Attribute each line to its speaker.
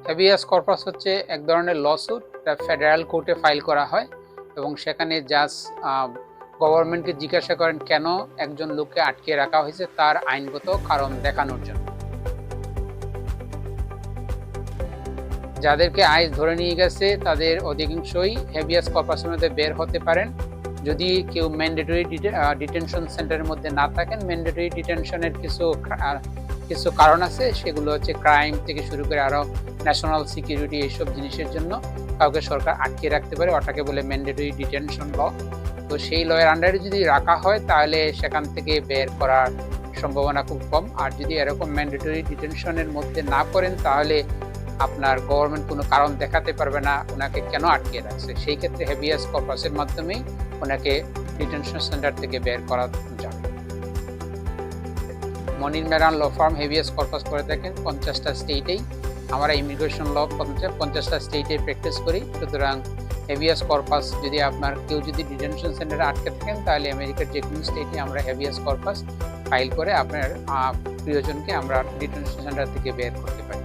Speaker 1: Habeas corpus হচ্ছে এক ধরনের লসুট, এটা ফেডারেল কোর্টে ফাইল করা হয় এবং সেখানে জাজ গভর্নমেন্টকে জিজ্ঞাসা করেন কেন একজন লোককে আটকে রাখা হয়েছে তার আইনগত কারণ দেখানোর জন্য। যাদেরকে আইস ধরে নিয়ে গেছে তাদের অধিকাংশই হেভিয়াস কর্পাসের মধ্যে বের হতে পারেন যদি কেউ ম্যান্ডেটরি ডিটেনশন সেন্টারের মধ্যে না থাকেন। ম্যান্ডেটরি ডিটেনশনের কিছু কারণ আছে, সেগুলো হচ্ছে ক্রাইম থেকে শুরু করে আরো ন্যাশনাল সিকিউরিটি, এইসব জিনিসের জন্য কাউকে সরকার আটকে রাখতে পারে, ওটাকে বলে ম্যান্ডেটরি ডিটেনশন ল। তো সেই লয়ের আন্ডারে যদি রাখা হয় তাহলে সেখান থেকে বের করার সম্ভাবনা খুব কম। আর যদি এরকম ম্যান্ডেটরি ডিটেনশনের মধ্যে না করেন তাহলে আপনার গভর্নমেন্ট কোনো কারণ দেখাতে পারবে না ওনাকে কেন আটকে রাখছে। সেই ক্ষেত্রে হেভিয়াস কর্পাসের মাধ্যমেই ওনাকে ডিটেনশন সেন্টার থেকে বের করা যাবে। মনির মেরান ল ফার্ম হেভিয়াস কর্পাস করে থাকেন 50টা স্টেটেই। আমরা ইমিগ্রেশন ল 50টা স্টেটে প্র্যাকটিস করি। সুতরাং হেভিয়াস কর্পাস যদি আপনার কেউ যদি ডিটেনশন সেন্টারে আটকে থাকেন তাহলে আমেরিকার যে কোনো স্টেটে আমরা হেভিয়াস কর্পাস ফাইল করে আপনার প্রিয়জনকে আমরা ডিটেনশন সেন্টার থেকে বের করতে পারি।